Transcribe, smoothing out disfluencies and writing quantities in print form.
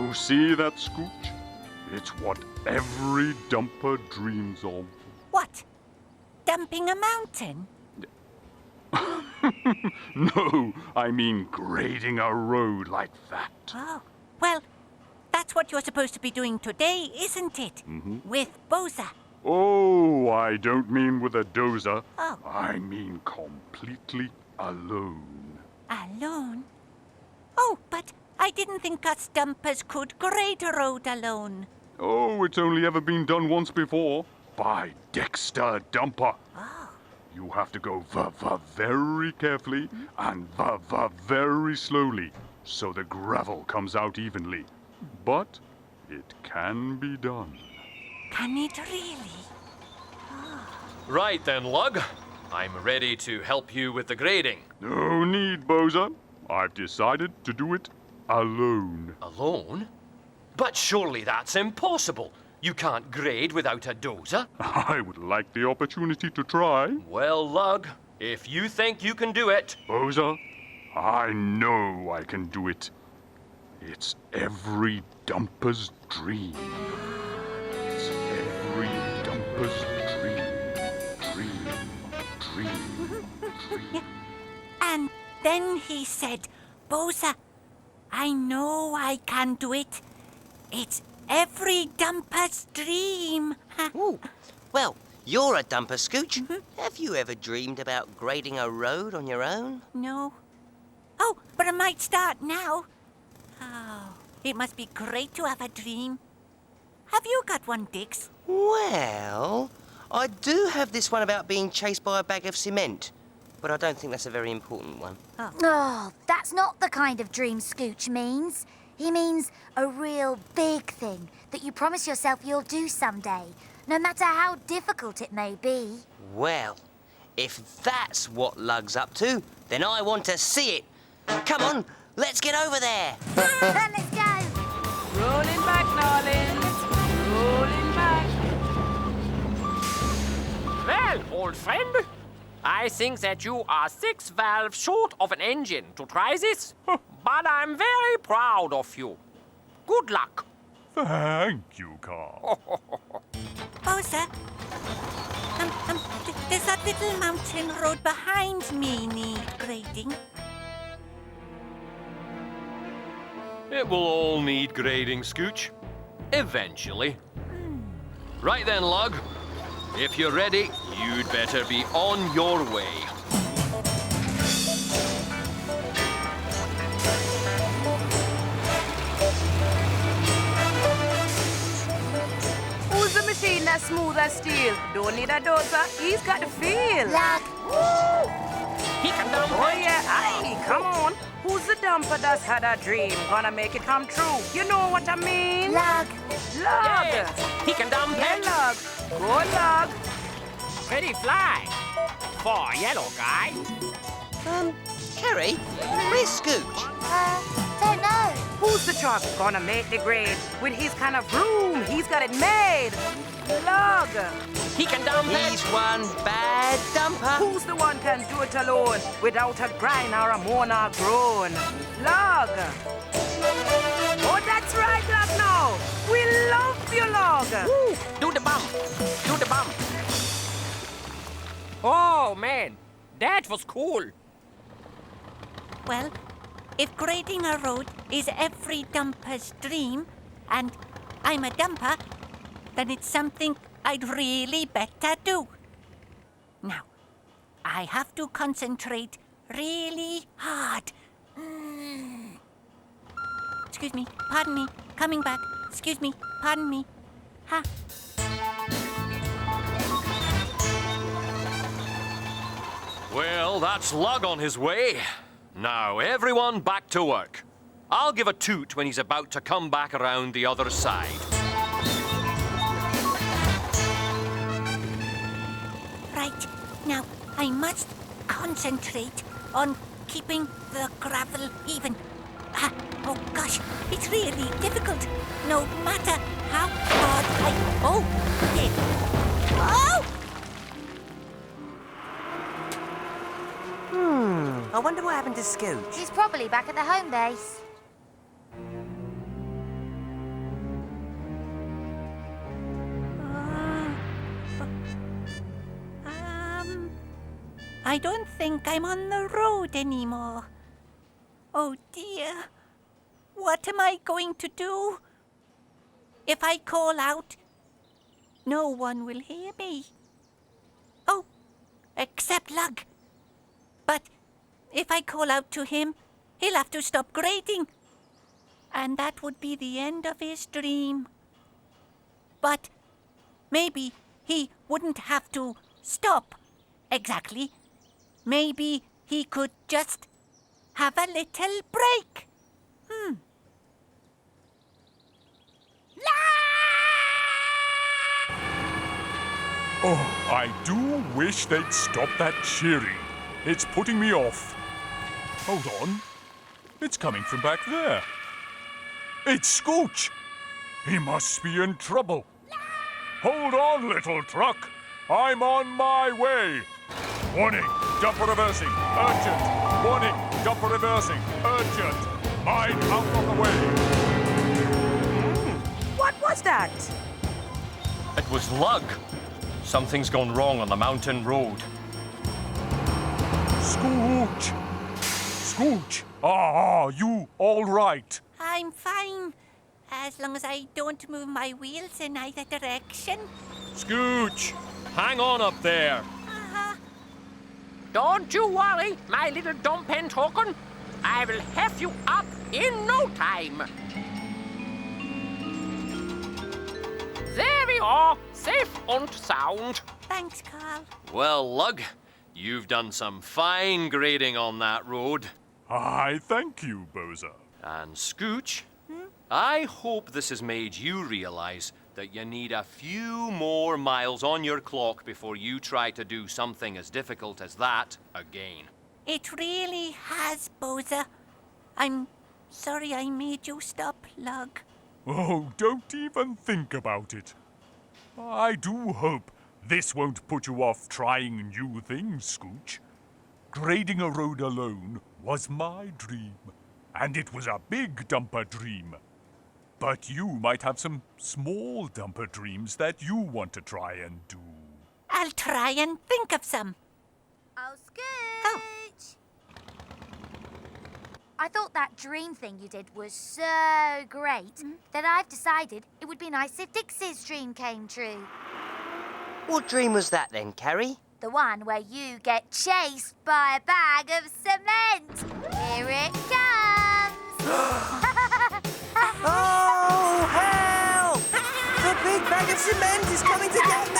You see that, Scooch? It's what every dumper dreams of. What? Dumping a mountain? No, I mean grading a road like that. Oh, well, that's what you're supposed to be doing today, isn't it? With Boza. Oh, I don't mean with a dozer. Oh. I mean completely alone. Alone? Oh, but I didn't think us dumpers could grade a road alone. Oh, it's only ever been done once before. By Dexter Dumper. Oh. You have to go very carefully and very slowly so the gravel comes out evenly. But it can be done. Can it really? Right then, Lug. I'm ready to help you with the grading. No need, Boza. I've decided to do it alone. Alone? But surely that's impossible. You can't grade without a dozer. I would like the opportunity to try. Well, Lug, if you think you can do it... Boza, I know I can do it. It's every dumper's dream. It's every dumper's dream. Dream. And then he said, Boza, I know I can do it. It's every dumper's dream. Ooh. Well, you're a dumper, Scooch. Have you ever dreamed about grading a road on your own? No. Oh, but I might start now. Oh, it must be great to have a dream. Have you got one, Dix? Well, I do have this one about being chased by a bag of cement, but I don't think that's a very important one. Oh, that's not the kind of dream Scooch means. He means a real big thing that you promise yourself you'll do someday, no matter how difficult it may be. Well, if that's what Lug's up to, then I want to see it. Come on, let's get over there. Let's go. Rolling back, Norland. Rolling back. Well, old friend, I think that you are 6 valves short of an engine to try this, but I'm very proud of you. Good luck. Thank you, Carl. Boza, does that little mountain road behind me need grading? It will all need grading, Scooch. Eventually. Right then, Lug. If you're ready, you'd better be on your way. Who's the machine that's smooth as steel? Don't need a dozer, he's got the feel. Lug. He can dump. Oh yeah, aye, come on. Who's the dumper that's had a dream? Gonna make it come true. You know what I mean? Lug. Lug. Yes, he can dump Yeah, it. Lug. Go, Lug. Ready, fly. For yellow guy. Kerry, where's Scooch? Don't know. Who's the truck gonna make the grade? With his kind of broom, he's got it made. Lug. He can dump He's it. one bad dumper. Who's the one can do it alone without a grind or a moan or groan? Lug. Oh, that's right, Lug, now. We love you, Lug. Woo, do the bump. Do the bump. Oh, man. That was cool. Well, if grading a road is every dumper's dream, and I'm a dumper, then it's something I'd really better do. Now, I have to concentrate really hard. Excuse me, pardon me, coming back. Excuse me, pardon me. Ha. Well, that's Lug on his way. Now, everyone back to work. I'll give a toot when he's about to come back around the other side. Right, now I must concentrate on keeping the gravel even. Oh gosh, it's really difficult. No matter how hard I... Oh, okay. Oh! I wonder what happened to Scooch. He's probably back at the home base. I don't think I'm on the road anymore. Oh dear. What am I going to do? If I call out, no one will hear me. Oh, except Lug. But if I call out to him, he'll have to stop grading. And that would be the end of his dream. But maybe he wouldn't have to stop exactly. Maybe he could just have a little break. Oh, I do wish they'd stop that cheering. It's putting me off. Hold on. It's coming from back there. It's Scooch. He must be in trouble. Hold on, little truck. I'm on my way. Warning, dumper reversing, urgent. Warning, dumper reversing, urgent. Mine out of the way. What was that? It was Lug. Something's gone wrong on the mountain road. Scooch! Scooch! You all right? I'm fine, as long as I don't move my wheels in either direction. Scooch! Hang on up there. Don't you worry, my little dumpen token. I will have you up in no time. There we are, safe and sound. Thanks, Carl. Well, Lug, you've done some fine grading on that road. I thank you, Boza. And Scooch, I hope this has made you realize that you need a few more miles on your clock before you try to do something as difficult as that again. It really has, Boza. I'm sorry I made you stop, Lug. Oh, don't even think about it. I do hope this won't put you off trying new things, Scooch. Grading a road alone was my dream, and it was a big dumper dream. But you might have some small dumper dreams that you want to try and do. I'll try and think of some. Oh, Scooch! I thought that dream thing you did was so great that I've decided it would be nice if Dixie's dream came true. What dream was that then, Carrie? The one where you get chased by a bag of cement. Here it comes! Oh, help! The big bag of cement is coming to get me!